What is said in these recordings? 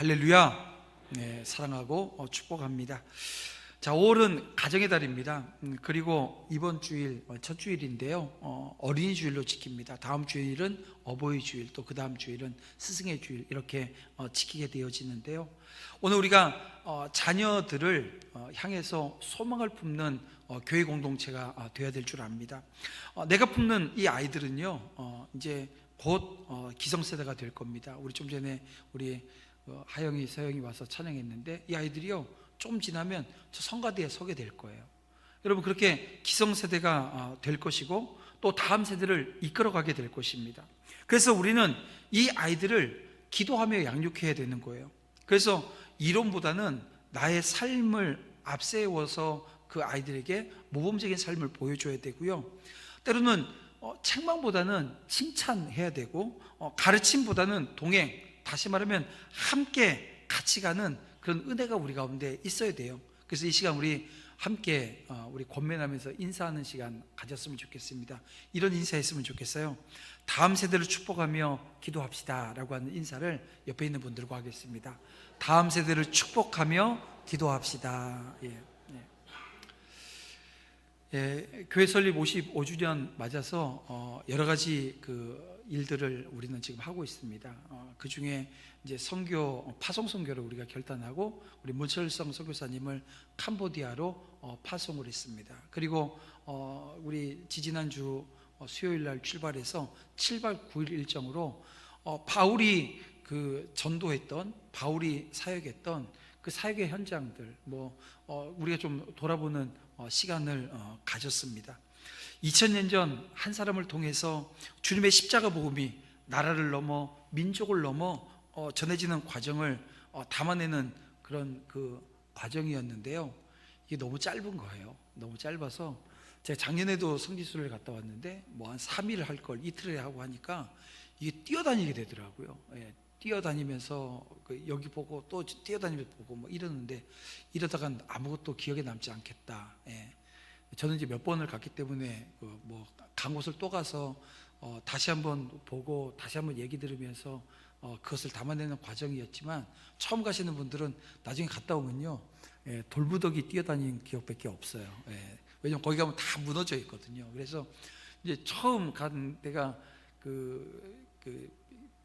할렐루야. 네, 사랑하고 축복합니다. 자, 5월은 가정의 달입니다. 그리고 이번 주일 첫 주일인데요, 어린이 주일로 지킵니다. 다음 주일은 어버이 주일, 또 그 다음 주일은 스승의 주일, 이렇게 지키게 되어지는데요, 오늘 우리가 자녀들을 향해서 소망을 품는 교회 공동체가 되어야 될 줄 압니다. 내가 품는 이 아이들은요, 이제 곧 기성세대가 될 겁니다. 우리 좀 전에 우리 하영이, 서영이 와서 찬양했는데, 이 아이들이요, 좀 지나면 저 성가대에 서게 될 거예요. 여러분, 그렇게 기성세대가 될 것이고, 또 다음 세대를 이끌어가게 될 것입니다. 그래서 우리는 이 아이들을 기도하며 양육해야 되는 거예요. 그래서 이론보다는 나의 삶을 앞세워서 그 아이들에게 모범적인 삶을 보여줘야 되고요, 때로는 책망보다는 칭찬해야 되고, 가르침보다는 동행, 다시 말하면 함께 같이 가는 그런 은혜가 우리 가운데 있어야 돼요. 그래서 이 시간 우리 함께 우리 권면하면서 인사하는 시간 가졌으면 좋겠습니다. 이런 인사했으면 좋겠어요. 다음 세대를 축복하며 기도합시다 라고 하는 인사를 옆에 있는 분들과 하겠습니다. 다음 세대를 축복하며 기도합시다. 교회 설립 55주년 맞아서 여러 가지 그 일들을 우리는 지금 하고 있습니다. 그 중에 이제 선교, 파송 선교를 우리가 결단하고, 우리 문철성 선교사님을 캄보디아로 파송을 했습니다. 그리고 우리 지지난주 수요일 날 출발해서 7박 9일 일정으로 바울이 그 전도했던, 바울이 사역했던 그 사역의 현장들, 우리가 좀 돌아보는 시간을 가졌습니다. 2000년 전 한 사람을 통해서 주님의 십자가 복음이 나라를 넘어 민족을 넘어 전해지는 과정을 담아내는 그런 그 과정이었는데요, 이게 너무 짧은 거예요. 너무 짧아서 제가 작년에도 성지순례를 갔다 왔는데 한 3일 할 걸 이틀에 하고 하니까 이게 뛰어다니게 되더라고요. 뛰어다니면서 여기 보고 또 뛰어다니면서 보고 이러는데, 이러다간 아무것도 기억에 남지 않겠다. 저는 이제 몇 번을 갔기 때문에 간 곳을 또 가서 다시 한번 보고 다시 한번 얘기 들으면서 그것을 담아내는 과정이었지만, 처음 가시는 분들은 나중에 갔다 오면요, 돌무더기 뛰어다니는 기억밖에 없어요. 왜냐면 거기 가면 다 무너져 있거든요. 그래서 이제 처음 간 데가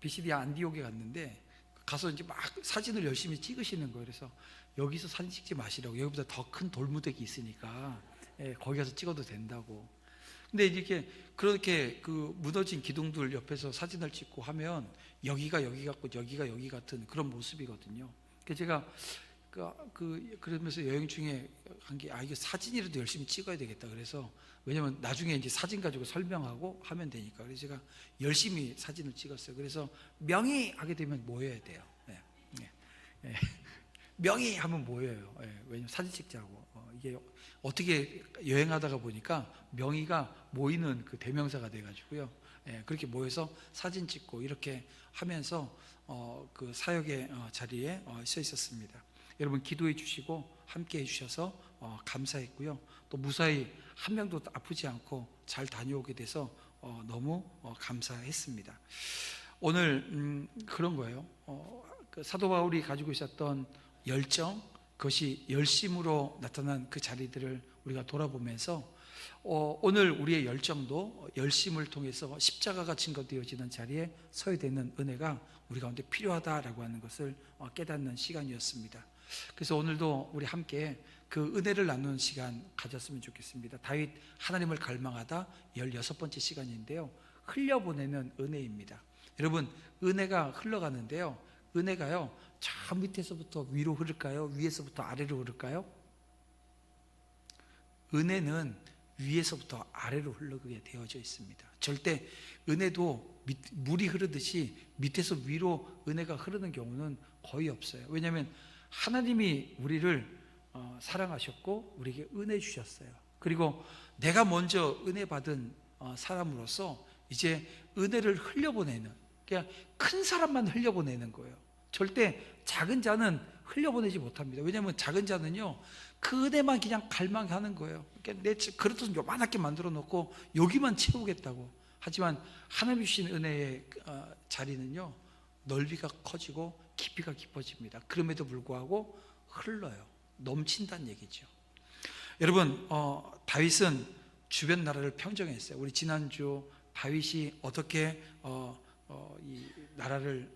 비시디아 안디옥에 갔는데, 가서 이제 막 사진을 열심히 찍으시는 거예요. 그래서 여기서 사진 찍지 마시라고, 여기보다 더 큰 돌무더기 있으니까 거기 가서 찍어도 된다고. 근데 이렇게 그렇게 그 무너진 기둥들 옆에서 사진을 찍고 하면 여기가 여기 같고 여기가 여기 같은 그런 모습이거든요. 그래서 제가 그러면서 여행 중에 한 게, 이게 사진이라도 열심히 찍어야 되겠다. 그래서, 왜냐면 나중에 이제 사진 가지고 설명하고 하면 되니까. 그래서 제가 열심히 사진을 찍었어요. 그래서 명의하게 되면 모여야 돼요. 명의하면 모여요. 왜냐면 사진 찍자고. 이게 어떻게 여행하다가 보니까 명의가 모이는 그 대명사가 돼가지고요, 그렇게 모여서 사진 찍고 이렇게 하면서 그 사역의 자리에 서 있었습니다. 여러분, 기도해 주시고 함께 해주셔서 감사했고요, 또 무사히 한 명도 아프지 않고 잘 다녀오게 돼서 너무 감사했습니다. 오늘 그런 거예요. 그 사도 바울이 가지고 있었던 열정, 그것이 열심으로 나타난 그 자리들을 우리가 돌아보면서 오늘 우리의 열정도 열심을 통해서 십자가가 증거되어지는 자리에 서야 되는 은혜가 우리 가운데 필요하다라고 하는 것을 깨닫는 시간이었습니다. 그래서 오늘도 우리 함께 그 은혜를 나누는 시간 가졌으면 좋겠습니다. 다윗 하나님을 갈망하다 16번째 시간인데요, 흘려보내는 은혜입니다. 여러분, 은혜가 흘러가는데요, 은혜가요, 저 밑에서부터 위로 흐를까요? 위에서부터 아래로 흐를까요? 은혜는 위에서부터 아래로 흘러가게 되어져 있습니다. 절대 은혜도 물이 흐르듯이 밑에서 위로 은혜가 흐르는 경우는 거의 없어요. 왜냐하면 하나님이 우리를 사랑하셨고 우리에게 은혜 주셨어요. 그리고 내가 먼저 은혜 받은 사람으로서 이제 은혜를 흘려보내는, 그냥 큰 사람만 흘려보내는 거예요. 절대 작은 자는 흘려보내지 못합니다. 왜냐하면 작은 자는요, 그 은혜만 그냥 갈망하는 거예요. 그러니까 내 그릇은 요만하게 만들어 놓고 여기만 채우겠다고. 하지만 하나님 주신 은혜의 자리는요, 넓이가 커지고 깊이가 깊어집니다. 그럼에도 불구하고 흘러요. 넘친다는 얘기죠. 여러분, 다윗은 주변 나라를 평정했어요. 우리 지난주 다윗이 어떻게 이 나라를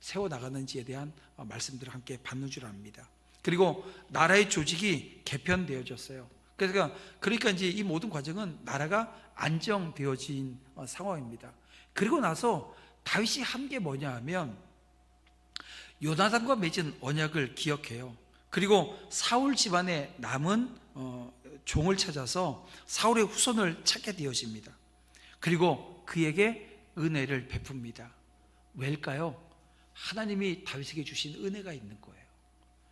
세워나가는지에 대한 말씀들을 함께 받는 줄 압니다. 그리고 나라의 조직이 개편되어졌어요. 그러니까 이제 이 모든 과정은 나라가 안정되어진 상황입니다. 그리고 나서 다윗이 한 게 뭐냐 하면 요나단과 맺은 언약을 기억해요. 그리고 사울 집안에 남은 종을 찾아서 사울의 후손을 찾게 되어집니다. 그리고 그에게 은혜를 베풉니다. 왜일까요? 하나님이 다윗에게 주신 은혜가 있는 거예요.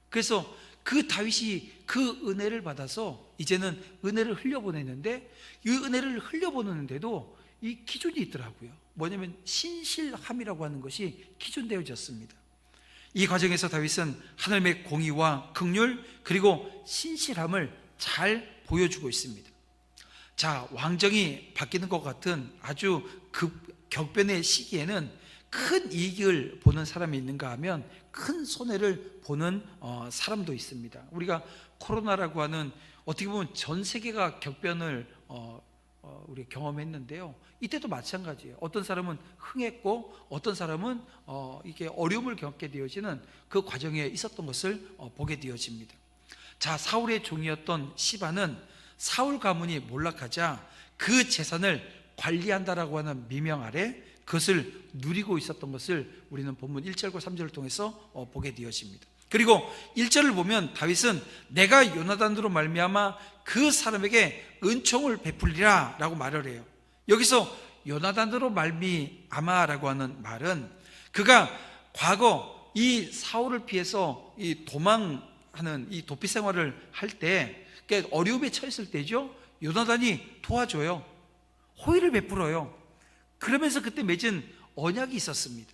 그래서 그 다윗이 그 은혜를 받아서 이제는 은혜를 흘려보내는데, 이 은혜를 흘려보내는데도 이 기준이 있더라고요. 뭐냐면 신실함이라고 하는 것이 기준되어졌습니다. 이 과정에서 다윗은 하나님의 공의와 긍휼 그리고 신실함을 잘 보여주고 있습니다. 자, 왕정이 바뀌는 것 같은 아주 격변의 시기에는 큰 이익을 보는 사람이 있는가 하면 큰 손해를 보는 사람도 있습니다. 우리가 코로나라고 하는, 어떻게 보면 전 세계가 격변을 우리가 경험했는데요. 이때도 마찬가지예요. 어떤 사람은 흥했고 어떤 사람은 이게 어려움을 겪게 되어지는 그 과정에 있었던 것을 보게 되어집니다. 자, 사울의 종이었던 시바는 사울 가문이 몰락하자 그 재산을 관리한다라고 하는 미명 아래 그것을 누리고 있었던 것을 우리는 본문 1절과 3절을 통해서 보게 되어집니다. 그리고 1절을 보면 다윗은 내가 요나단으로 말미암아 그 사람에게 은총을 베풀리라 라고 말을 해요. 여기서 요나단으로 말미암아라고 하는 말은 그가 과거 이 사울을 피해서 이 도망하는 이 도피 생활을 할 때, 그러니까 어려움에 처했을 때죠, 요나단이 도와줘요. 호의를 베풀어요. 그러면서 그때 맺은 언약이 있었습니다.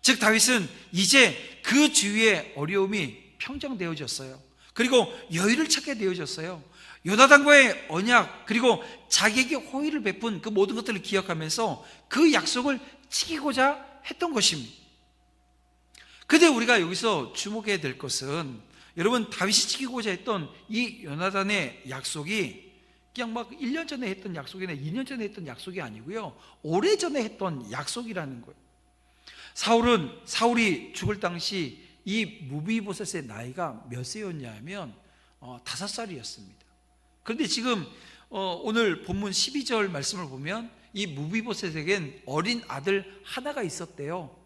즉 다윗은 이제 그 주위의 어려움이 평정되어졌어요. 그리고 여유를 찾게 되어졌어요. 요나단과의 언약, 그리고 자기에게 호의를 베푼 그 모든 것들을 기억하면서 그 약속을 지키고자 했던 것입니다. 그런데 우리가 여기서 주목해야 될 것은, 여러분, 다윗이 지키고자 했던 이 요나단의 약속이 그냥 막 1년 전에 했던 약속이나 2년 전에 했던 약속이 아니고요, 오래전에 했던 약속이라는 거예요. 사울이 죽을 당시 이 무비보셋의 나이가 몇 세였냐 하면 5살이었습니다. 그런데 지금 오늘 본문 12절 말씀을 보면 이 무비보셋에겐 어린 아들 하나가 있었대요.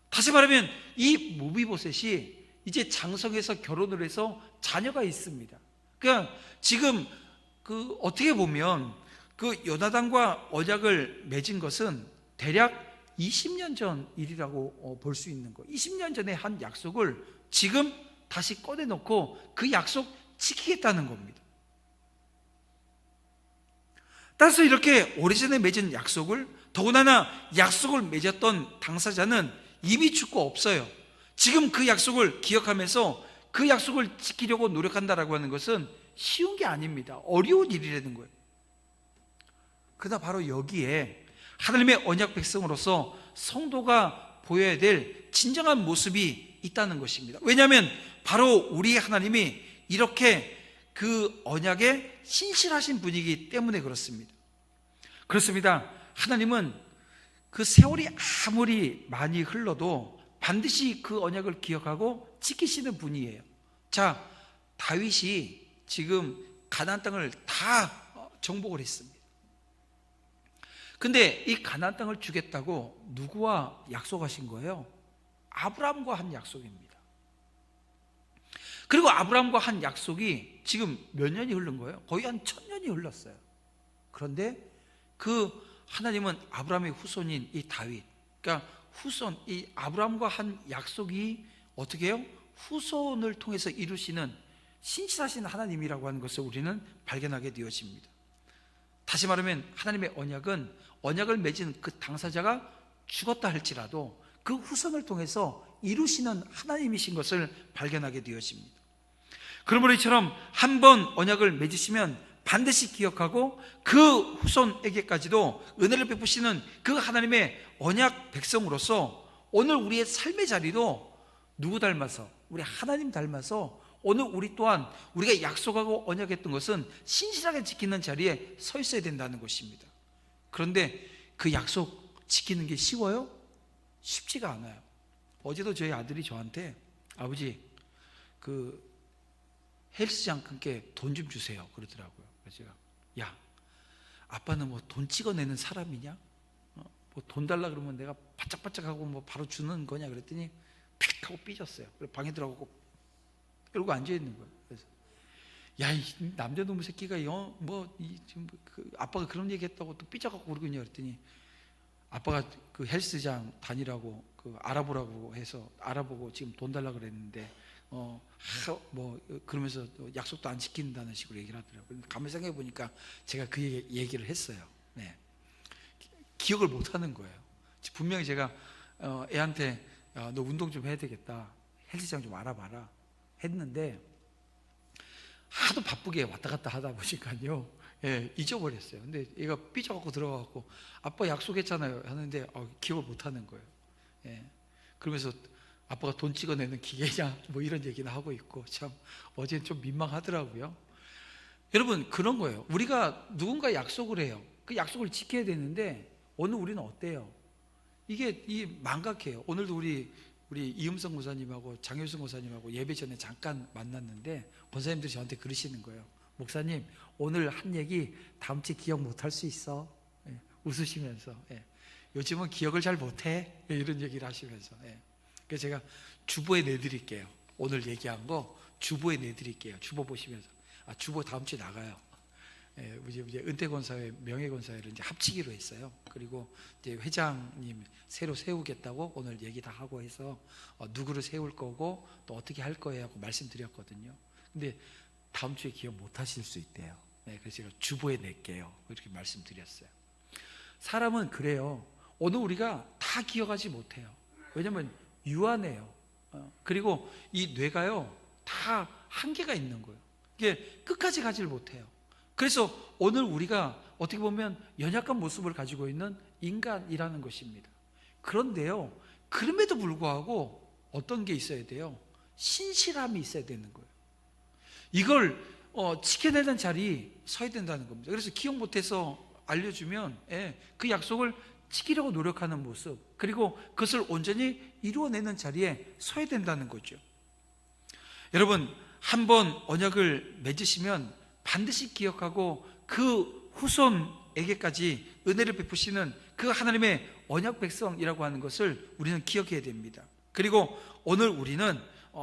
다시 말하면 이 무비보셋이 이제 장성해서 결혼을 해서 자녀가 있습니다. 그러니까 지금 어떻게 보면 그 요나단과 언약을 맺은 것은 대략 20년 전 일이라고 볼 수 있는 거예요. 20년 전에 한 약속을 지금 다시 꺼내놓고 그 약속 지키겠다는 겁니다. 따라서 이렇게 오래전에 맺은 약속을, 더군다나 약속을 맺었던 당사자는 이미 죽고 없어요. 지금 그 약속을 기억하면서 그 약속을 지키려고 노력한다라고 하는 것은 쉬운 게 아닙니다. 어려운 일이라는 거예요. 그러나 바로 여기에 하나님의 언약 백성으로서 성도가 보여야 될 진정한 모습이 있다는 것입니다. 왜냐하면 바로 우리 하나님이 이렇게 그 언약에 신실하신 분이기 때문에 그렇습니다. 그렇습니다. 하나님은 그 세월이 아무리 많이 흘러도 반드시 그 언약을 기억하고 지키시는 분이에요. 자, 다윗이 지금 가나안 땅을 다 정복을 했습니다. 근데 이 가나안 땅을 주겠다고 누구와 약속하신 거예요? 아브라함과 한 약속입니다. 그리고 아브라함과 한 약속이 지금 몇 년이 흐른 거예요? 거의 한 1000년이 흘렀어요. 그런데 그 하나님은 아브라함의 후손인 이 다윗, 그러니까 후손, 이 아브라함과 한 약속이 어떻게 해요? 후손을 통해서 이루시는 신실하신 하나님이라고 하는 것을 우리는 발견하게 되어집니다. 다시 말하면 하나님의 언약을 맺은 그 당사자가 죽었다 할지라도 그 후손을 통해서 이루시는 하나님이신 것을 발견하게 되어집니다. 그러므로 이처럼 한 번 언약을 맺으시면 반드시 기억하고 그 후손에게까지도 은혜를 베푸시는 그 하나님의 언약 백성으로서 오늘 우리의 삶의 자리도 누구 닮아서? 우리 하나님 닮아서 오늘 우리 또한 우리가 약속하고 언약했던 것은 신실하게 지키는 자리에 서 있어야 된다는 것입니다. 그런데 그 약속 지키는 게 쉬워요? 쉽지가 않아요. 어제도 저희 아들이 저한테 아버지 그 헬스장 함께 돈 좀 주세요 그러더라고요. 그래서 제가 야 아빠는 뭐 돈 찍어내는 사람이냐? 뭐 돈 달라 그러면 내가 바짝바짝하고 뭐 바로 주는 거냐 그랬더니 픽 하고 삐졌어요. 그래서 방에 들어가고 이러고 앉아 있는 거예요. 그래서 야 이 남자놈의 새끼가 지금 그 아빠가 그런 얘기했다고 또 삐져갖고 그러고 있냐 그랬더니 아빠가 그 헬스장 다니라고 그 알아보라고 해서 알아보고 지금 돈 달라 그랬는데 그러면서 약속도 안 지킨다는 식으로 얘기를 하더라고요. 가만히 생각해 보니까 제가 그 얘기를 했어요. 네. 기억을 못 하는 거예요. 분명히 제가 애한테 너 운동 좀 해야 되겠다. 헬스장 좀 알아봐라 했는데 하도 바쁘게 왔다 갔다 하다 보니까요. 예, 잊어버렸어요. 근데 얘가 삐져갖고 들어가갖고 아빠 약속했잖아요 하는데 기억을 못 하는 거예요. 예. 그러면서 아빠가 돈 찍어내는 기계냐 뭐 이런 얘기나 하고 있고 참 어제는 좀 민망하더라고요. 여러분 그런 거예요. 우리가 누군가 약속을 해요. 그 약속을 지켜야 되는데 오늘 우리는 어때요? 이게 망각해요. 오늘도 우리 이음성 고사님하고 장효승 고사님하고 예배 전에 잠깐 만났는데 권사님들이 저한테 그러시는 거예요. 목사님 오늘 한 얘기 다음 주에 기억 못할 수 있어. 예, 웃으시면서 요즘은 기억을 잘 못해 이런 얘기를 하시면서 그래서 제가 주보에 내드릴게요. 오늘 얘기한 거 주보에 내드릴게요. 주보 보시면서 주보 다음 주에 나가요. 이제 은퇴권사회, 명예권사회를 이제 합치기로 했어요. 그리고 이제 회장님 새로 세우겠다고 오늘 얘기 다 하고 해서 누구를 세울 거고 또 어떻게 할 거예요 하고 말씀드렸거든요. 근데 다음 주에 기억 못 하실 수 있대요. 그래서 제가 주보에 낼게요. 이렇게 말씀드렸어요. 사람은 그래요. 오늘 우리가 다 기억하지 못해요. 왜냐하면 유한해요. 그리고 이 뇌가요 다 한계가 있는 거예요. 이게 끝까지 가지를 못해요. 그래서 오늘 우리가 어떻게 보면 연약한 모습을 가지고 있는 인간이라는 것입니다. 그런데요 그럼에도 불구하고 어떤 게 있어야 돼요? 신실함이 있어야 되는 거예요. 이걸 지켜내는 자리에 서야 된다는 겁니다. 그래서 기억 못해서 알려주면 그 약속을 지키려고 노력하는 모습, 그리고 그것을 온전히 이루어내는 자리에 서야 된다는 거죠. 여러분 한번 언약을 맺으시면 반드시 기억하고 그 후손에게까지 은혜를 베푸시는 그 하나님의 언약 백성이라고 하는 것을 우리는 기억해야 됩니다. 그리고 오늘 우리는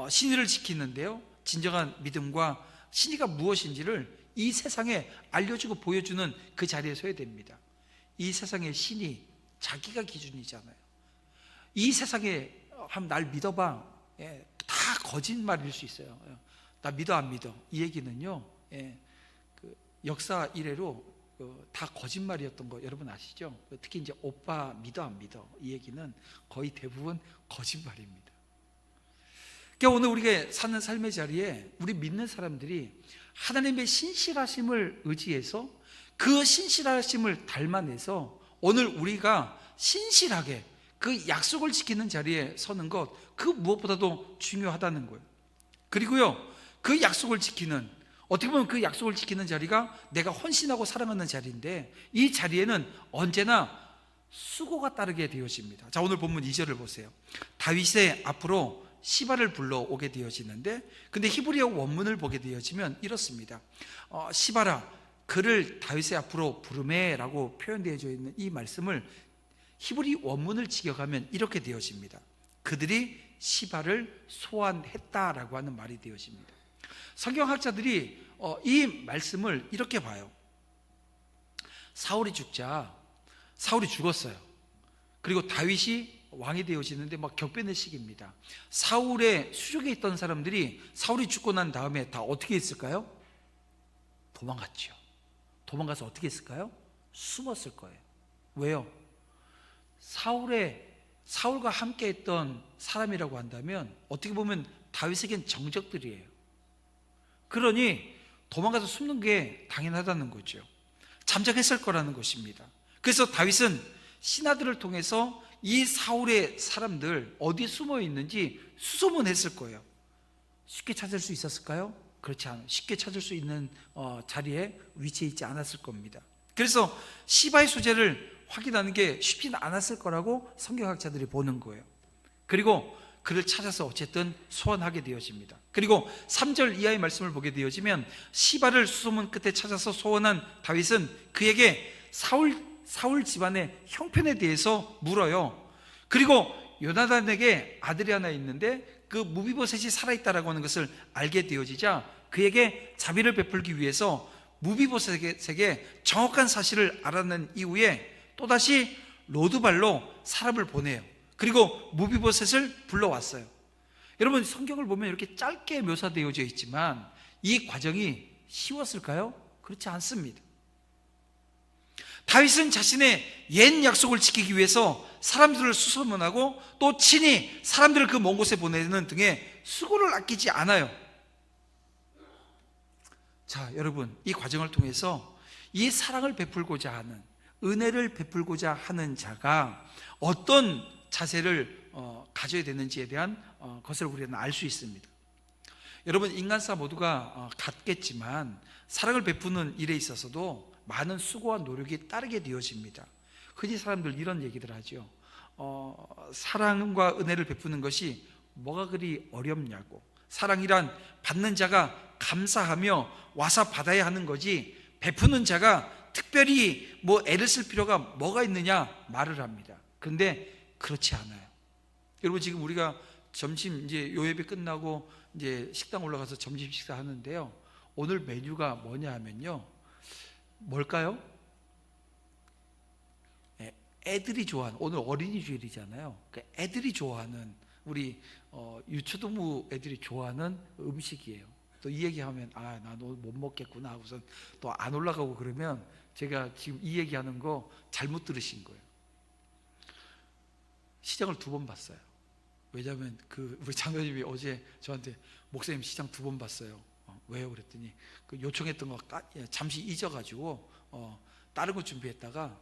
신의를 지키는데요 진정한 믿음과 신의가 무엇인지를 이 세상에 알려주고 보여주는 그 자리에 서야 됩니다. 이 세상의 신이 자기가 기준이잖아요. 이 세상에 한번 날 믿어봐 다 거짓말일 수 있어요. 나 믿어 안 믿어 이 얘기는요 그 역사 이래로 다 거짓말이었던 거 여러분 아시죠? 특히 이제 오빠 믿어 안 믿어 이 얘기는 거의 대부분 거짓말입니다. 그러니까 오늘 우리가 사는 삶의 자리에 우리 믿는 사람들이 하나님의 신실하심을 의지해서 그 신실하심을 닮아내서 오늘 우리가 신실하게 그 약속을 지키는 자리에 서는 것, 그 무엇보다도 중요하다는 거예요. 그리고요 그 약속을 지키는, 어떻게 보면 그 약속을 지키는 자리가 내가 헌신하고 사랑하는 자리인데 이 자리에는 언제나 수고가 따르게 되어집니다. 자, 오늘 본문 2절을 보세요. 다윗의 앞으로 시바를 불러오게 되어지는데, 근데 히브리어 원문을 보게 되어지면 이렇습니다. 시바라 그를 다윗의 앞으로 부르메라고 표현되어져 있는 이 말씀을 히브리 원문을 직역하면 이렇게 되어집니다. 그들이 시바를 소환했다라고 하는 말이 되어집니다. 성경학자들이 이 말씀을 이렇게 봐요. 사울이 죽었어요. 그리고 다윗이 왕이 되어지는데 막 격변의 시기입니다. 사울의 수족에 있던 사람들이 사울이 죽고 난 다음에 다 어떻게 했을까요? 도망갔죠. 도망가서 어떻게 했을까요? 숨었을 거예요. 왜요? 사울과 함께 했던 사람이라고 한다면 어떻게 보면 다윗에겐 정적들이에요. 그러니 도망가서 숨는 게 당연하다는 거죠. 잠적했을 거라는 것입니다. 그래서 다윗은 신하들을 통해서 이 사울의 사람들 어디 숨어 있는지 수소문했을 거예요. 쉽게 찾을 수 있었을까요? 그렇지 않아요. 쉽게 찾을 수 있는 자리에 위치해 있지 않았을 겁니다. 그래서 시바의 수재를 확인하는 게 쉽지는 않았을 거라고 성경학자들이 보는 거예요. 그리고 그를 찾아서 어쨌든 소환하게 되어집니다. 그리고 3절 이하의 말씀을 보게 되어지면 시바를 수소문 끝에 찾아서 소환한 다윗은 그에게 사울 집안의 형편에 대해서 물어요. 그리고 요나단에게 아들이 하나 있는데 그 무비보셋이 살아있다라고 하는 것을 알게 되어지자 그에게 자비를 베풀기 위해서 무비보셋에게 정확한 사실을 알아낸 이후에 또다시 로드발로 사람을 보내요. 그리고 무비보셋을 불러왔어요. 여러분, 성경을 보면 이렇게 짧게 묘사되어져 있지만 이 과정이 쉬웠을까요? 그렇지 않습니다. 다윗은 자신의 옛 약속을 지키기 위해서 사람들을 수소문하고 또 친히 사람들을 그 먼 곳에 보내는 등의 수고를 아끼지 않아요. 자, 여러분, 이 과정을 통해서 이 사랑을 베풀고자 하는, 은혜를 베풀고자 하는 자가 어떤 자세를 가져야 되는지에 대한 것을 우리는 알 수 있습니다. 여러분, 인간사 모두가 같겠지만 사랑을 베푸는 일에 있어서도 많은 수고와 노력이 따르게 되어집니다. 흔히 사람들 이런 얘기들 하죠. 사랑과 은혜를 베푸는 것이 뭐가 그리 어렵냐고. 사랑이란 받는 자가 감사하며 와서 받아야 하는 거지 베푸는 자가 특별히 뭐 애를 쓸 필요가 뭐가 있느냐 말을 합니다. 그런데 그렇지 않아요. 여러분, 지금 우리가 점심 이제 요예배 끝나고 이제 식당 올라가서 점심 식사하는데요. 오늘 메뉴가 뭐냐 하면요. 뭘까요? 애들이 좋아하는, 오늘 어린이 주일이잖아요. 애들이 좋아하는, 우리 유초동무 애들이 좋아하는 음식이에요. 또 이 얘기하면 나 오늘 못 먹겠구나 하고선 또 안 올라가고 그러면 제가 지금 이 얘기하는 거 잘못 들으신 거예요. 시장을 2번 봤어요. 왜냐하면 우리 장로님이 어제 저한테 목사님 시장 2번 봤어요. 왜요? 그랬더니 그 요청했던 거 잠시 잊어가지고 다른 거 준비했다가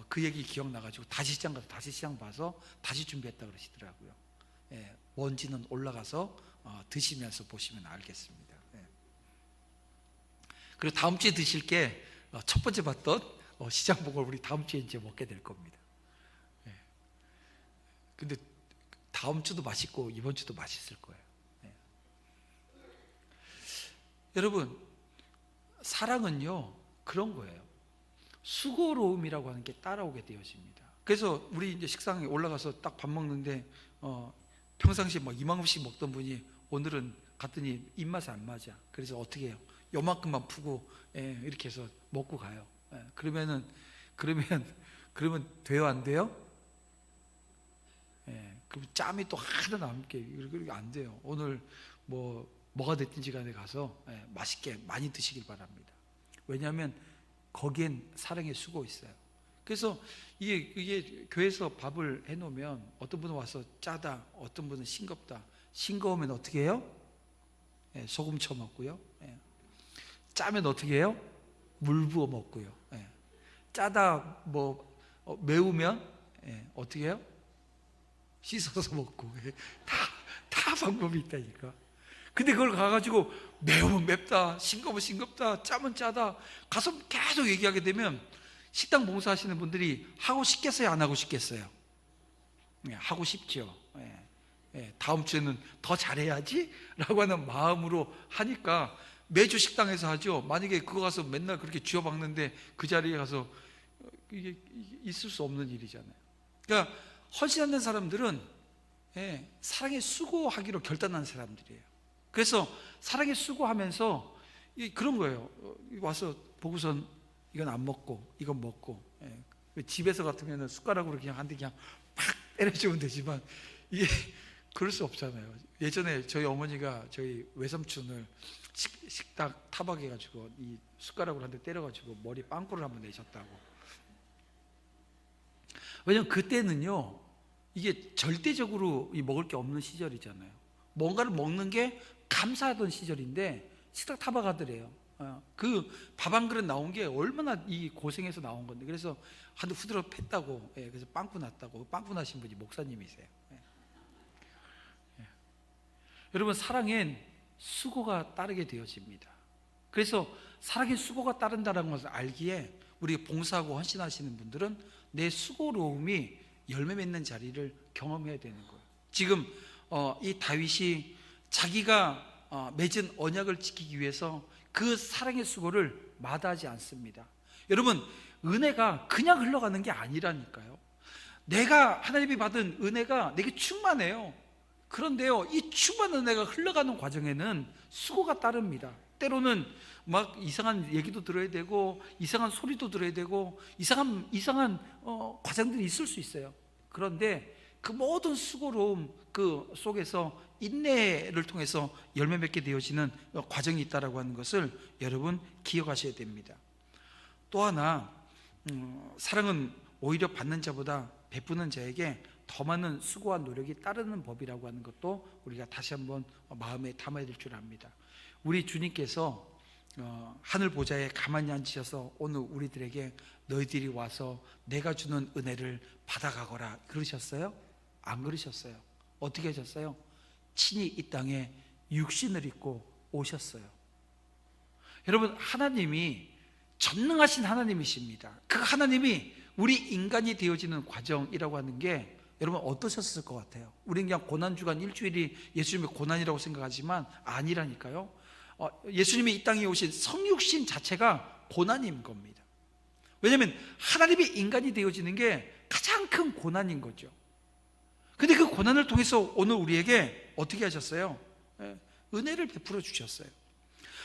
그 얘기 기억나가지고 다시 시장 가서 다시 시장 봐서 다시 준비했다 그러시더라고요. 뭔지는 올라가서 드시면서 보시면 알겠습니다. 그리고 다음 주에 드실 게 첫 번째 봤던 시장복을 우리 다음 주에 이제 먹게 될 겁니다. 근데 다음 주도 맛있고 이번 주도 맛있을 거예요. 여러분, 사랑은요 그런 거예요. 수고로움이라고 하는 게 따라오게 되어집니다. 그래서 우리 이제 식당에 올라가서 딱 밥 먹는데 평상시에 막 이만큼씩 먹던 분이 오늘은 갔더니 입맛이 안 맞아. 그래서 어떻게 해요? 요만큼만 푸고 이렇게 해서 먹고 가요. 그러면 돼요, 안 돼요? 그럼 짬이 또 하나 남게 이렇게 안 돼요. 오늘 뭐가 됐든지 간에 가서 맛있게 많이 드시길 바랍니다. 왜냐하면 거기엔 사랑의 수고 있어요. 그래서 이게 교회에서 밥을 해놓으면 어떤 분은 와서 짜다, 어떤 분은 싱겁다. 싱거우면 어떻게 해요? 소금 쳐 먹고요. 짜면 어떻게 해요? 물 부어 먹고요. 짜다 매우면 어떻게 해요? 씻어서 먹고. 다 방법이 있다니까. 근데 그걸 가가지고 매우면 맵다, 싱거우면 싱겁다, 짜면 짜다 가서 계속 얘기하게 되면 식당 봉사하시는 분들이 하고 싶겠어요, 안 하고 싶겠어요? 하고 싶죠. 다음 주에는 더 잘해야지 라고 하는 마음으로 하니까 매주 식당에서 하죠. 만약에 그거 가서 맨날 그렇게 쥐어박는데 그 자리에 가서 이게 있을 수 없는 일이잖아요. 그러니까 헌신하는 사람들은 사랑에 수고하기로 결단한 사람들이에요. 그래서 사랑에 수고하면서 그런 거예요. 와서 보고선 이건 안 먹고 이건 먹고. 집에서 같으면 숟가락으로 그냥 한 대 그냥 팍 때려주면 되지만 이게 그럴 수 없잖아요. 예전에 저희 어머니가 저희 외삼촌을 식당 타박해가지고 이 숟가락으로 한 대 때려가지고 머리 빵꾸를 한번 내셨다고. 왜냐면 그때는요 이게 절대적으로 먹을 게 없는 시절이잖아요. 뭔가를 먹는 게 감사하던 시절인데 식당 타박하더래요. 그 밥 한 그릇 나온 게 얼마나 이 고생해서 나온 건데, 그래서 한 후드러 팼다고, 그래서 빵꾸 났다고. 빵꾸 나신 분이 목사님이세요. 여러분, 사랑엔 수고가 따르게 되어집니다. 그래서 사랑엔 수고가 따른다는 것을 알기에 우리 봉사하고 헌신하시는 분들은 내 수고로움이 열매 맺는 자리를 경험해야 되는 거예요. 지금 이 다윗이 자기가 맺은 언약을 지키기 위해서 그 사랑의 수고를 마다하지 않습니다. 여러분, 은혜가 그냥 흘러가는 게 아니라니까요. 내가 하나님이 받은 은혜가 내게 충만해요. 그런데요, 이 충만한 은혜가 흘러가는 과정에는 수고가 따릅니다. 때로는 막 이상한 얘기도 들어야 되고, 이상한 소리도 들어야 되고, 이상한 과정들이 있을 수 있어요. 그런데 그 모든 수고로움 그 속에서 인내를 통해서 열매 맺게 되어지는 과정이 있다라고 하는 것을 여러분 기억하셔야 됩니다. 또 하나, 사랑은 오히려 받는 자보다 베푸는 자에게 더 많은 수고와 노력이 따르는 법이라고 하는 것도 우리가 다시 한번 마음에 담아야 될 줄 압니다. 우리 주님께서 하늘 보좌에 가만히 앉으셔서 오늘 우리들에게 너희들이 와서 내가 주는 은혜를 받아가거라 그러셨어요? 안 그러셨어요. 어떻게 하셨어요? 친히 이 땅에 육신을 입고 오셨어요. 여러분, 하나님이 전능하신 하나님이십니다. 그 하나님이 우리 인간이 되어지는 과정이라고 하는 게 여러분 어떠셨을 것 같아요? 우리는 그냥 고난주간 일주일이 예수님의 고난이라고 생각하지만 아니라니까요. 예수님이 이 땅에 오신 성육신 자체가 고난인 겁니다. 왜냐하면 하나님이 인간이 되어지는 게 가장 큰 고난인 거죠. 근데 그 고난을 통해서 오늘 우리에게 어떻게 하셨어요? 은혜를 베풀어 주셨어요.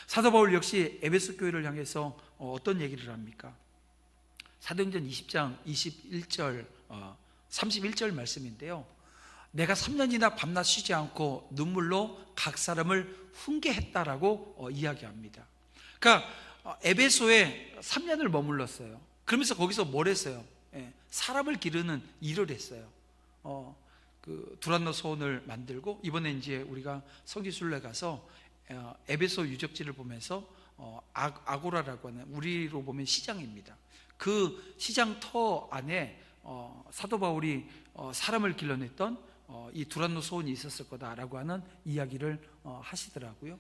사도 바울 역시 에베소 교회를 향해서 어떤 얘기를 합니까? 사도행전 20장 21절 31절 말씀인데요, 내가 3년이나 밤낮 쉬지 않고 눈물로 각 사람을 훈계했다라고 이야기합니다. 그러니까 에베소에 3년을 머물렀어요. 그러면서 거기서 뭘 했어요? 사람을 기르는 일을 했어요. 그 두란노 소원을 만들고, 이번에 이제 우리가 서기순례 가서 에베소 유적지를 보면서 아고라라고 하는, 우리로 보면 시장입니다. 그 시장 터 안에 사도 바울이 사람을 길러냈던 이 두란노 소원이 있었을 거다라고 하는 이야기를 하시더라고요.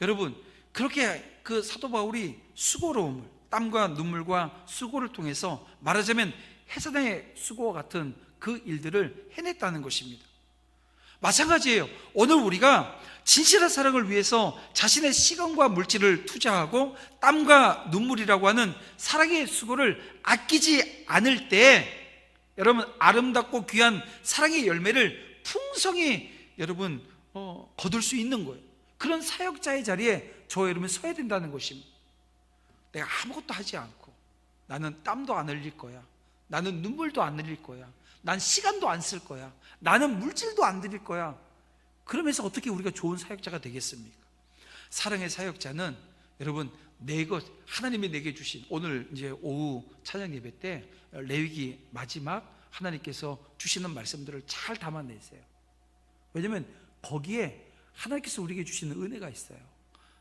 여러분, 그렇게 그 사도 바울이 수고로움을, 땀과 눈물과 수고를 통해서 말하자면 해산의 수고와 같은 그 일들을 해냈다는 것입니다. 마찬가지예요. 오늘 우리가 진실한 사랑을 위해서 자신의 시간과 물질을 투자하고 땀과 눈물이라고 하는 사랑의 수고를 아끼지 않을 때 여러분 아름답고 귀한 사랑의 열매를 풍성히 여러분 거둘 수 있는 거예요. 그런 사역자의 자리에 저와 여러분 서야 된다는 것입니다. 내가 아무것도 하지 않고 나는 땀도 안 흘릴 거야, 나는 눈물도 안 흘릴 거야, 난 시간도 안 쓸 거야, 나는 물질도 안 드릴 거야. 그러면서 어떻게 우리가 좋은 사역자가 되겠습니까? 사랑의 사역자는 여러분 내 것, 하나님이 내게 주신, 오늘 이제 오후 찬양 예배 때 레위기 마지막 하나님께서 주시는 말씀들을 잘 담아내세요. 왜냐하면 거기에 하나님께서 우리에게 주시는 은혜가 있어요.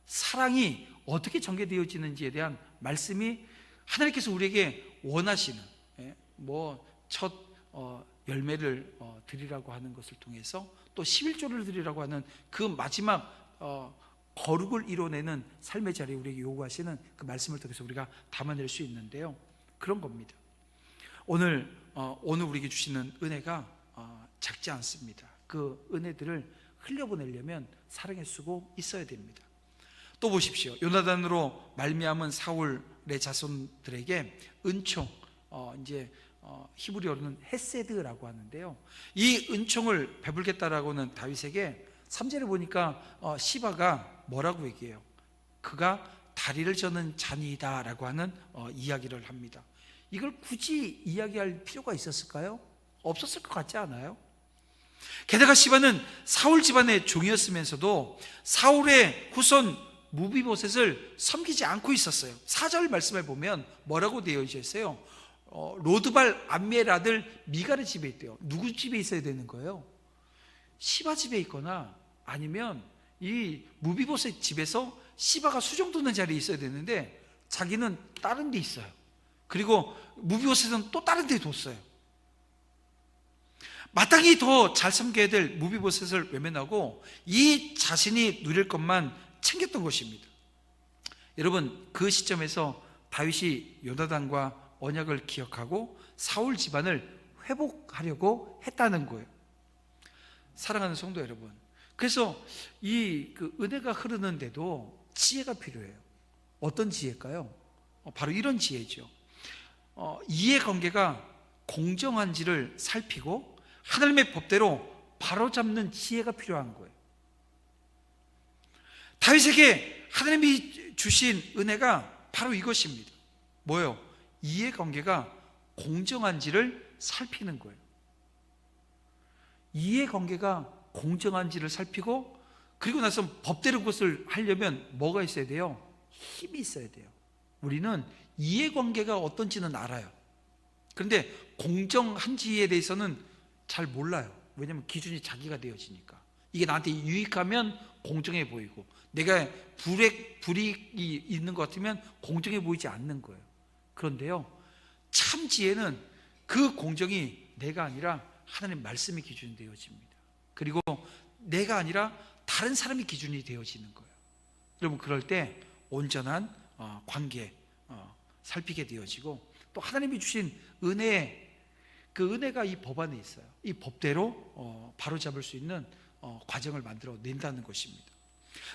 사랑이 어떻게 전개되어지는지에 대한 말씀이 하나님께서 우리에게 원하시는 첫 열매를 드리라고 하는 것을 통해서 또 11조를 드리라고 하는 그 마지막 거룩을 이뤄내는 삶의 자리에 우리에게 요구하시는 그 말씀을 통해서 우리가 담아낼 수 있는데요, 그런 겁니다. 오늘 우리에게 주시는 은혜가 작지 않습니다. 그 은혜들을 흘려보내려면 사랑의 수고 있어야 됩니다. 또 보십시오. 요나단으로 말미암은 사울의 자손들에게 은총, 이제 히브리어로는 헤세드라고 하는데요, 이 은총을 베풀겠다라고는 다윗에게 3절에 보니까 시바가 뭐라고 얘기해요? 그가 다리를 저는 자니이다 라고 하는 이야기를 합니다. 이걸 굳이 이야기할 필요가 있었을까요? 없었을 것 같지 않아요? 게다가 시바는 사울 집안의 종이었으면서도 사울의 후손 무비보셋을 섬기지 않고 있었어요. 4절 말씀에 보면 뭐라고 되어 있어요? 로드발 암미엘 아들 미갈의 집에 있대요. 누구 집에 있어야 되는 거예요? 시바 집에 있거나 아니면 이 무비보셋 집에서 시바가 수정도는 자리에 있어야 되는데 자기는 다른 데 있어요. 그리고 무비보셋은 또 다른 데 뒀어요. 마땅히 더 잘 섬겨야 될 무비보셋을 외면하고 이 자신이 누릴 것만 챙겼던 것입니다. 여러분, 그 시점에서 다윗이 요나단과 언약을 기억하고 사울 집안을 회복하려고 했다는 거예요. 사랑하는 성도 여러분, 그래서 이 은혜가 흐르는데도 지혜가 필요해요. 어떤 지혜일까요? 바로 이런 지혜죠. 이해관계가 공정한지를 살피고 하나님의 법대로 바로잡는 지혜가 필요한 거예요. 다윗에게 하나님이 주신 은혜가 바로 이것입니다. 뭐예요? 이해관계가 공정한지를 살피는 거예요. 이해관계가 공정한지를 살피고, 그리고 나서 법대로 그것을 하려면 뭐가 있어야 돼요? 힘이 있어야 돼요. 우리는 이해관계가 어떤지는 알아요. 그런데 공정한지에 대해서는 잘 몰라요. 왜냐하면 기준이 자기가 되어지니까. 이게 나한테 유익하면 공정해 보이고, 내가 불이익이 있는 것 같으면 공정해 보이지 않는 거예요. 그런데요, 참 지혜는 그 공정이 내가 아니라 하나님 말씀이 기준이 되어집니다. 그리고 내가 아니라 다른 사람이 기준이 되어지는 거예요. 여러분, 그럴 때 온전한 관계 살피게 되어지고, 또 하나님이 주신 은혜, 그 은혜가 이 법 안에 있어요. 이 법대로 바로잡을 수 있는 과정을 만들어 낸다는 것입니다.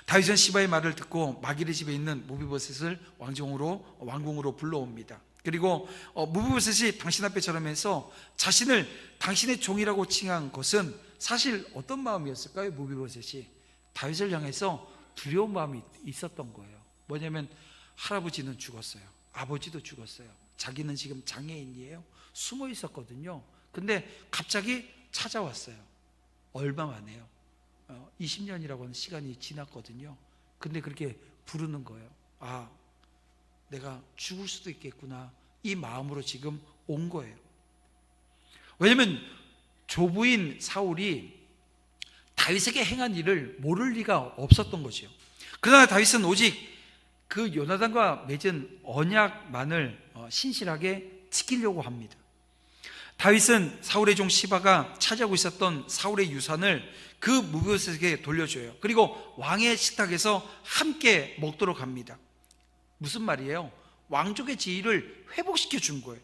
다윗은 시바의 말을 듣고 마길의 집에 있는 무비보셋을 왕궁으로 불러옵니다. 그리고 무비보셋이 당신 앞에 절하면서 자신을 당신의 종이라고 칭한 것은 사실 어떤 마음이었을까요? 무비보셋이 다윗을 향해서 두려운 마음이 있었던 거예요. 뭐냐면 할아버지는 죽었어요. 아버지도 죽었어요. 자기는 지금 장애인이에요. 숨어 있었거든요. 근데 갑자기 찾아왔어요. 얼마 만에요? 20년이라고 하는 시간이 지났거든요. 근데 그렇게 부르는 거예요. 아, 내가 죽을 수도 있겠구나, 이 마음으로 지금 온 거예요. 왜냐하면 조부인 사울이 다윗에게 행한 일을 모를 리가 없었던 거죠. 그러나 다윗은 오직 그 요나단과 맺은 언약만을 신실하게 지키려고 합니다. 다윗은 사울의 종 시바가 차지하고 있었던 사울의 유산을 그 무비보셋에게 돌려줘요. 그리고 왕의 식탁에서 함께 먹도록 합니다. 무슨 말이에요? 왕족의 지위를 회복시켜 준 거예요.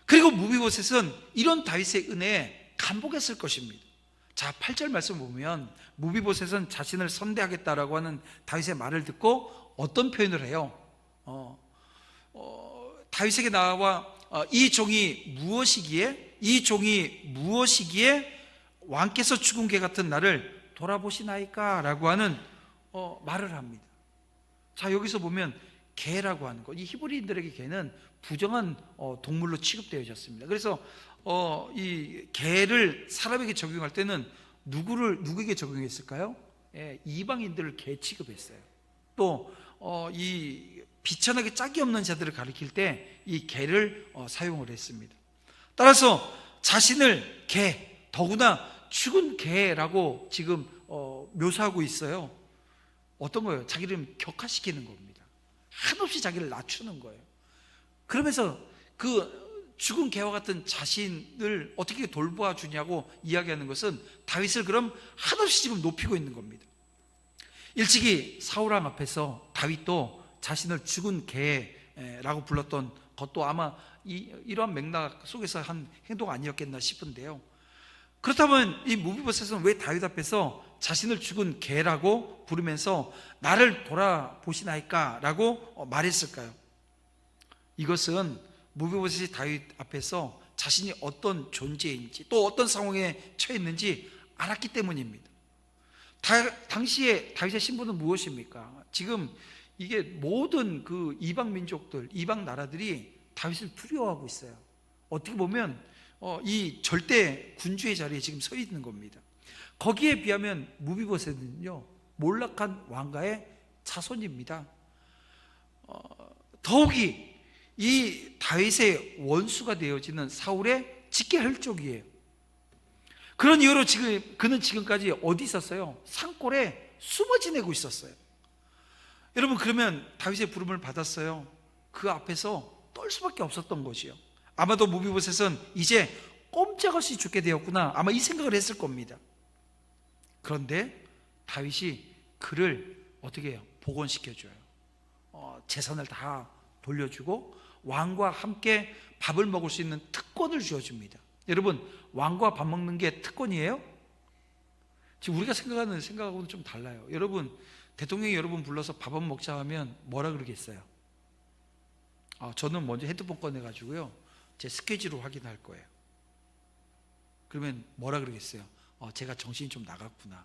그리고 무비보셋은 이런 다윗의 은혜에 감복했을 것입니다. 자, 8절 말씀 보면 무비보셋은 자신을 선대하겠다라고 하는 다윗의 말을 듣고 어떤 표현을 해요? 다윗에게 나와 이 종이 무엇이기에 왕께서 죽은 개 같은 나를 돌아보시나이까? 라고 하는 말을 합니다. 자, 여기서 보면 개라고 하는 것, 이 히브리인들에게 개는 부정한 동물로 취급되어졌습니다. 그래서 이 개를 사람에게 적용할 때는 누구에게 적용했을까요? 이방인들을 개 취급했어요. 또 이 비천하게 짝이 없는 자들을 가리킬 때 이 개를 사용을 했습니다. 따라서 자신을 개, 더구나 죽은 개라고 지금 묘사하고 있어요. 어떤 거예요? 자기를 격화시키는 겁니다. 한없이 자기를 낮추는 거예요. 그러면서 그 죽은 개와 같은 자신을 어떻게 돌보아 주냐고 이야기하는 것은 다윗을 그럼 한없이 지금 높이고 있는 겁니다. 일찍이 사울왕 앞에서 다윗도 자신을 죽은 개라고 불렀던 것도 아마 이러한 맥락 속에서 한 행동 아니었겠나 싶은데요. 그렇다면 이 무비보셋은 왜 다윗 앞에서 자신을 죽은 개라고 부르면서 나를 돌아보시나이까? 라고 말했을까요? 이것은 무비보셋이 다윗 앞에서 자신이 어떤 존재인지, 또 어떤 상황에 처했는지 알았기 때문입니다. 당시에 다윗의 신분은 무엇입니까? 지금 이게 모든 그 이방 민족들, 이방 나라들이 다윗을 두려워하고 있어요. 어떻게 보면 이 절대 군주의 자리에 지금 서 있는 겁니다. 거기에 비하면 무비보셋은요, 몰락한 왕가의 자손입니다. 더욱이 이 다윗의 원수가 되어지는 사울의 직계 혈족이에요. 그런 이유로 그는 지금까지 어디 있었어요? 산골에 숨어 지내고 있었어요. 여러분, 그러면 다윗의 부름을 받았어요. 그 앞에서 떨 수밖에 없었던 것이요. 아마도 무비보셋은 이제 꼼짝없이 죽게 되었구나, 아마 이 생각을 했을 겁니다. 그런데 다윗이 그를 어떻게 해요? 복원시켜줘요. 재산을 다 돌려주고 왕과 함께 밥을 먹을 수 있는 특권을 주어줍니다. 여러분, 왕과 밥 먹는 게 특권이에요? 지금 우리가 생각하는 생각하고는 좀 달라요. 여러분, 대통령이 여러분 불러서 밥 한번 먹자 하면 뭐라 그러겠어요? 저는 먼저 핸드폰 꺼내가지고요, 제 스케줄을 확인할 거예요. 그러면 뭐라 그러겠어요? 제가 정신이 좀 나갔구나.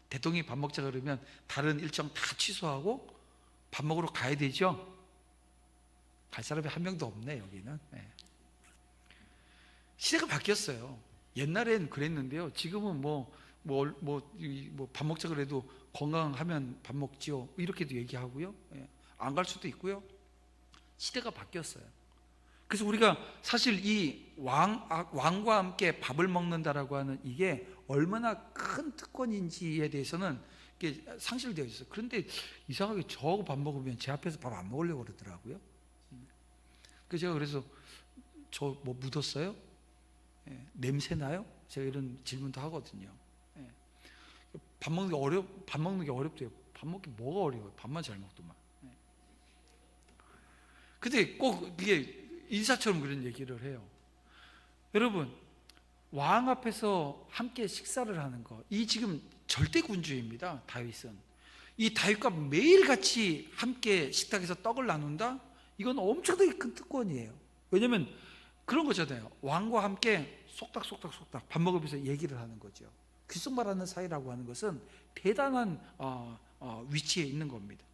대통령이 밥 먹자 그러면 다른 일정 다 취소하고 밥 먹으러 가야 되죠? 갈 사람이 한 명도 없네, 여기는. 네. 시대가 바뀌었어요. 옛날엔 그랬는데요, 지금은 밥 먹자 그래도 건강하면 밥 먹지요, 이렇게도 얘기하고요. 안 갈 수도 있고요. 시대가 바뀌었어요. 그래서 우리가 사실 이 왕과 함께 밥을 먹는다라고 하는 이게 얼마나 큰 특권인지에 대해서는 이게 상실되어 있어요. 그런데 이상하게 저하고 밥 먹으면 제 앞에서 밥 안 먹으려고 그러더라고요. 그래서 제가 그래서 저 뭐 묻었어요? 냄새 나요? 제가 이런 질문도 하거든요. 밥 먹는 게 어렵대요. 밥 먹기 뭐가 어려워요? 밥만 잘 먹더만. 근데 꼭 이게 인사처럼 그런 얘기를 해요. 여러분, 왕 앞에서 함께 식사를 하는 거, 이 지금 절대 군주입니다. 다윗은. 이 다윗과 매일같이 함께 식탁에서 떡을 나눈다? 이건 엄청나게 큰 특권이에요. 왜냐하면 그런 거잖아요. 왕과 함께 속닥속닥 밥 먹으면서 얘기를 하는 거죠. 귓속말하는 사이라고 하는 것은 대단한 위치에 있는 겁니다.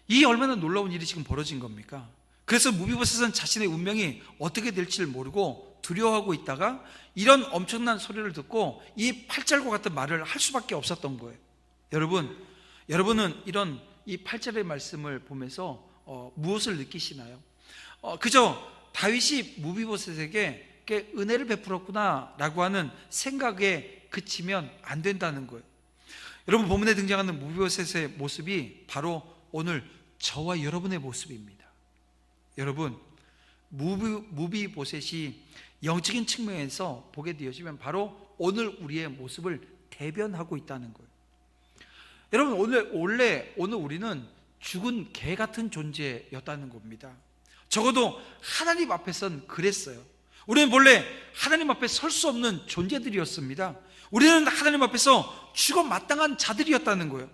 이 얼마나 놀라운 일이 지금 벌어진 겁니까? 그래서 무비보셋은 자신의 운명이 어떻게 될지를 모르고 두려워하고 있다가 이런 엄청난 소리를 듣고 이 팔절과 같은 말을 할 수밖에 없었던 거예요. 여러분은 이런 이 8절의 말씀을 보면서 무엇을 느끼시나요? 그저 다윗이 무비보셋에게 은혜를 베풀었구나 라고 하는 생각에 그치면 안 된다는 거예요. 여러분, 본문에 등장하는 무비보셋의 모습이 바로 오늘 저와 여러분의 모습입니다. 여러분, 무비보셋이 영적인 측면에서 보게 되어지면 바로 오늘 우리의 모습을 대변하고 있다는 거예요. 여러분, 오늘 우리는 죽은 개 같은 존재였다는 겁니다. 적어도 하나님 앞에선 그랬어요. 우리는 본래 하나님 앞에 설 수 없는 존재들이었습니다. 우리는 하나님 앞에서 죽어 마땅한 자들이었다는 거예요.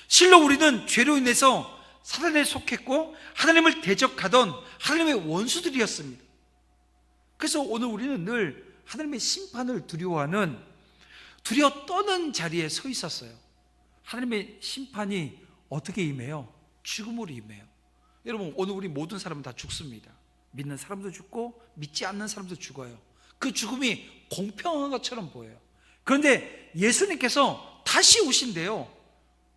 실로 우리는 죄로 인해서 사단에 속했고 하나님을 대적하던 하나님의 원수들이었습니다. 그래서 오늘 우리는 늘 하나님의 심판을 두려워하는, 두려워 떠는 자리에 서 있었어요. 하나님의 심판이 어떻게 임해요? 죽음으로 임해요. 여러분, 오늘 우리 모든 사람은 다 죽습니다. 믿는 사람도 죽고 믿지 않는 사람도 죽어요. 그 죽음이 공평한 것처럼 보여요. 그런데 예수님께서 다시 오신대요.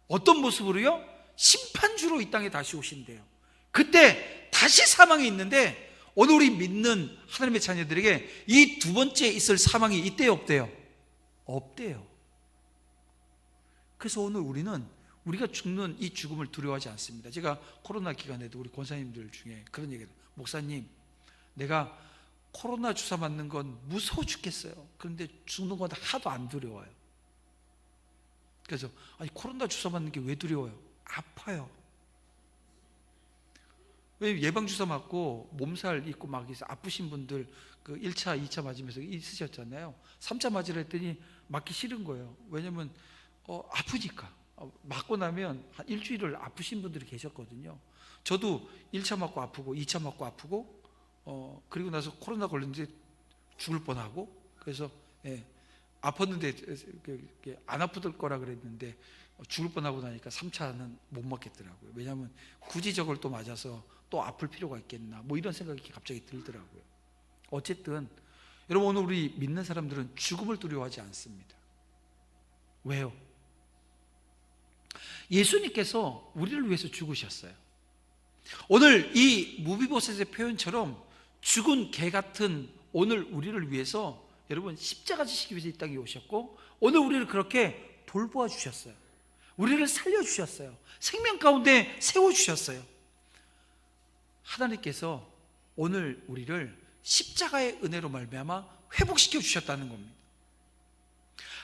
어떤 모습으로요? 심판주로 이 땅에 다시 오신대요. 그때 다시 사망이 있는데 오늘 우리 믿는 하나님의 자녀들에게 이 두 번째 있을 사망이 있대요, 없대요? 없대요. 그래서 오늘 우리가 죽는 이 죽음을 두려워하지 않습니다. 제가 코로나 기간에도 우리 권사님들 중에 그런 얘기를 해요. 목사님, 내가 코로나 주사 맞는 건 무서워 죽겠어요. 그런데 죽는 건 하도 안 두려워요. 그래서 아니, 코로나 주사 맞는 게 왜 두려워요? 아파요. 왜 예방주사 맞고 몸살 있고 막 아프신 분들 그 1차, 2차 맞으면서 있으셨잖아요. 3차 맞으라 했더니 맞기 싫은 거예요. 왜냐면 아프니까. 맞고 나면 한 일주일을 아프신 분들이 계셨거든요. 저도 1차 맞고 아프고 2차 맞고 아프고 그리고 나서 코로나 걸렸는데 죽을 뻔하고, 그래서 아팠는데 안 아프들 거라 그랬는데 죽을 뻔하고 나니까 3차는 못 맞겠더라고요. 왜냐하면 굳이 저걸 또 맞아서 또 아플 필요가 있겠나, 뭐 이런 생각이 갑자기 들더라고요. 어쨌든 여러분, 오늘 우리 믿는 사람들은 죽음을 두려워하지 않습니다. 왜요? 예수님께서 우리를 위해서 죽으셨어요. 오늘 이 무비보셋의 표현처럼 죽은 개 같은 오늘 우리를 위해서 여러분 십자가 지시기 위해서 이 땅에 오셨고 오늘 우리를 그렇게 돌보아 주셨어요. 우리를 살려주셨어요. 생명 가운데 세워주셨어요. 하나님께서 오늘 우리를 십자가의 은혜로 말미암아 회복시켜 주셨다는 겁니다.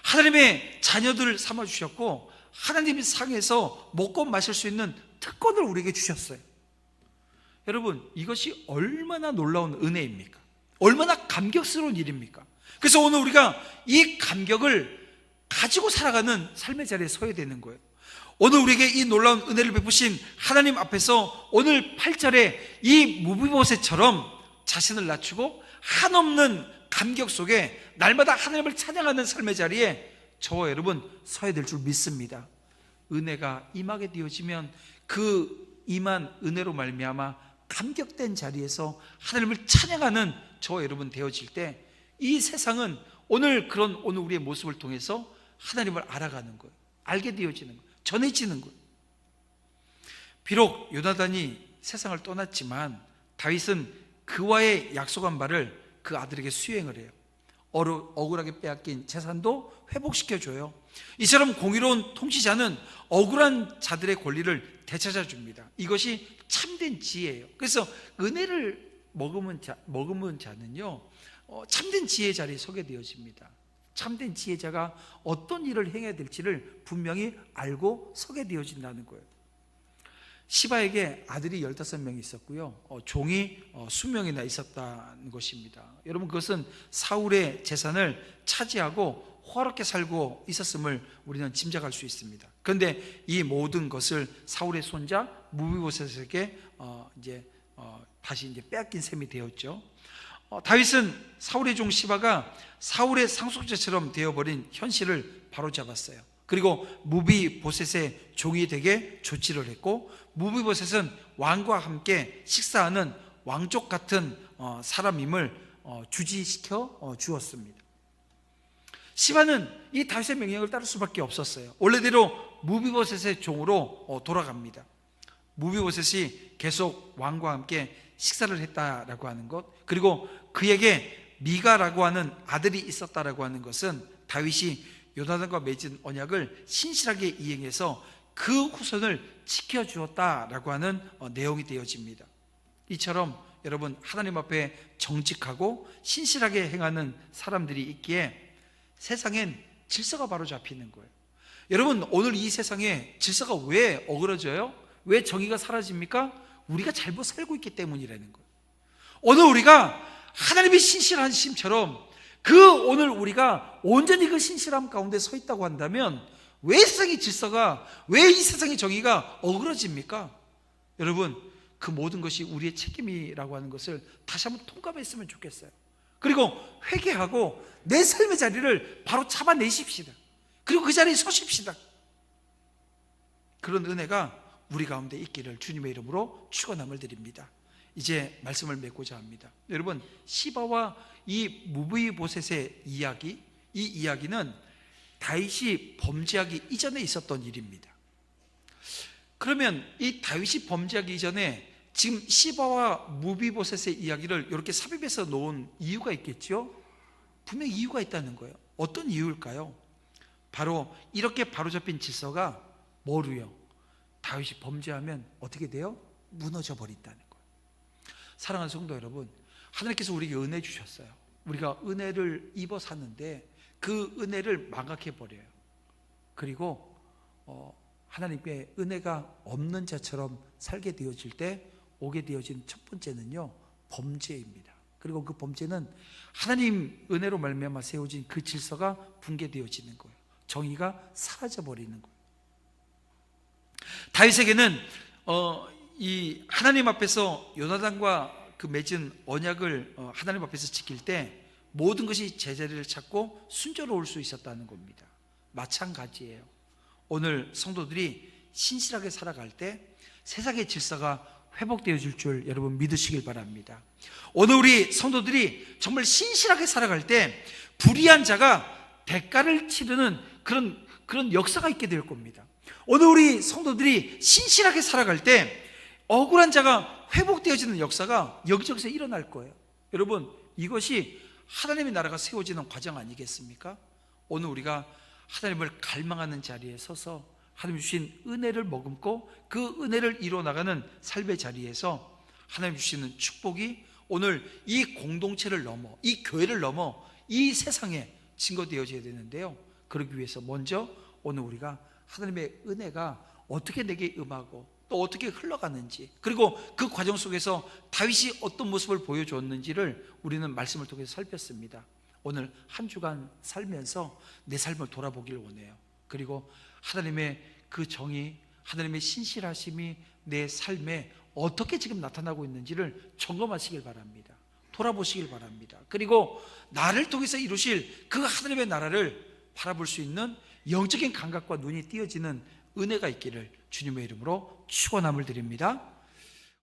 하나님의 자녀들을 삼아주셨고 하나님의 상에서 먹고 마실 수 있는 특권을 우리에게 주셨어요. 여러분, 이것이 얼마나 놀라운 은혜입니까? 얼마나 감격스러운 일입니까? 그래서 오늘 우리가 이 감격을 가지고 살아가는 삶의 자리에 서야 되는 거예요. 오늘 우리에게 이 놀라운 은혜를 베푸신 하나님 앞에서 오늘 8절에 이 무비보셋처럼 자신을 낮추고 한없는 감격 속에 날마다 하나님을 찬양하는 삶의 자리에 저와 여러분 서야 될 줄 믿습니다. 은혜가 임하게 되어지면 그 임한 은혜로 말미암아 감격된 자리에서 하나님을 찬양하는 저와 여러분 되어질 때 이 세상은 오늘 우리의 모습을 통해서 하나님을 알아가는 거예요. 알게 되어지는 거예요. 전해지는 거예요. 비록 요나단이 세상을 떠났지만 다윗은 그와의 약속한 바를 그 아들에게 수행을 해요. 억울하게 빼앗긴 재산도 회복시켜줘요. 이처럼 공의로운 통치자는 억울한 자들의 권리를 되찾아줍니다. 이것이 참된 지혜예요. 그래서 은혜를 머금은 자는요, 참된 지혜의 자리에 서게 되어집니다. 참된 지혜자가 어떤 일을 행해야 될지를 분명히 알고 서게 되어진다는 거예요. 시바에게 아들이 15명이 있었고요, 종이 20명이나 있었다는 것입니다. 여러분, 그것은 사울의 재산을 차지하고 호화롭게 살고 있었음을 우리는 짐작할 수 있습니다. 그런데 이 모든 것을 사울의 손자 무비보셋에게 다시 빼앗긴 셈이 되었죠. 다윗은 사울의 종 시바가 사울의 상속자처럼 되어버린 현실을 바로잡았어요. 그리고 무비보셋의 종이 되게 조치를 했고, 무비보셋은 왕과 함께 식사하는 왕족 같은 사람임을 주지시켜 주었습니다. 시바는 이 다윗의 명령을 따를 수밖에 없었어요. 원래대로 무비보셋의 종으로 돌아갑니다. 무비보셋이 계속 왕과 함께 식사를 했다라고 하는 것, 그리고 그에게 미가라고 하는 아들이 있었다라고 하는 것은 다윗이 요나단과 맺은 언약을 신실하게 이행해서 그 후손을 지켜주었다라고 하는 내용이 되어집니다. 이처럼 여러분, 하나님 앞에 정직하고 신실하게 행하는 사람들이 있기에 세상엔 질서가 바로 잡히는 거예요. 여러분, 오늘 이 세상에 질서가 왜 어그러져요? 왜 정의가 사라집니까? 우리가 잘못 살고 있기 때문이라는 거예요. 오늘 우리가 하나님의 신실하심처럼 오늘 우리가 온전히 그 신실함 가운데 서 있다고 한다면 왜 세상의 질서가, 왜 이 세상의 정의가 어그러집니까? 여러분, 그 모든 것이 우리의 책임이라고 하는 것을 다시 한번 통감했으면 좋겠어요. 그리고 회개하고 내 삶의 자리를 바로 잡아내십시다. 그리고 그 자리에 서십시다. 그런 은혜가 우리 가운데 있기를 주님의 이름으로 축원함을 드립니다. 이제 말씀을 맺고자 합니다. 여러분, 시바와 이 무비보셋의 이야기, 이 이야기는 다윗이 범죄하기 이전에 있었던 일입니다. 그러면 이 다윗이 범죄하기 이전에 지금 시바와 무비보셋의 이야기를 이렇게 삽입해서 놓은 이유가 있겠죠? 분명히 이유가 있다는 거예요. 어떤 이유일까요? 바로 이렇게 바로잡힌 질서가 뭐로요? 다윗이 범죄하면 어떻게 돼요? 무너져 버린다는 거예요. 사랑하는 성도 여러분, 하나님께서 우리에게 은혜 주셨어요. 우리가 은혜를 입어 사는데 그 은혜를 망각해 버려요. 그리고 하나님께 은혜가 없는 자처럼 살게 되어질 때 오게 되어진 첫 번째는요, 범죄입니다. 그리고 그 범죄는 하나님 은혜로 말미암아 세워진 그 질서가 붕괴되어지는 거예요. 정의가 사라져 버리는 거예요. 다윗에게는 이 하나님 앞에서 요나단과 그 맺은 언약을 하나님 앞에서 지킬 때 모든 것이 제자리를 찾고 순조로울 수 있었다는 겁니다. 마찬가지예요. 오늘 성도들이 신실하게 살아갈 때 세상의 질서가 회복되어질 줄 여러분 믿으시길 바랍니다. 오늘 우리 성도들이 정말 신실하게 살아갈 때 불의한 자가 대가를 치르는 그런 역사가 있게 될 겁니다. 오늘 우리 성도들이 신실하게 살아갈 때 억울한 자가 회복되어지는 역사가 여기저기서 일어날 거예요. 여러분, 이것이 하나님의 나라가 세워지는 과정 아니겠습니까? 오늘 우리가 하나님을 갈망하는 자리에 서서 하나님 주신 은혜를 머금고 그 은혜를 이루어나가는 삶의 자리에서 하나님 주시는 축복이 오늘 이 공동체를 넘어, 이 교회를 넘어 이 세상에 증거되어져야 되는데요, 그러기 위해서 먼저 오늘 우리가 하나님의 은혜가 어떻게 내게 임하고 또 어떻게 흘러가는지, 그리고 그 과정 속에서 다윗이 어떤 모습을 보여줬는지를 우리는 말씀을 통해서 살폈습니다. 오늘 한 주간 살면서 내 삶을 돌아보길 원해요. 그리고 하나님의 그 정의, 하나님의 신실하심이 내 삶에 어떻게 지금 나타나고 있는지를 점검하시길 바랍니다. 돌아보시길 바랍니다. 그리고 나를 통해서 이루실 그 하나님의 나라를 바라볼 수 있는 영적인 감각과 눈이 띄어지는 은혜가 있기를 주님의 이름으로 축원함을 드립니다.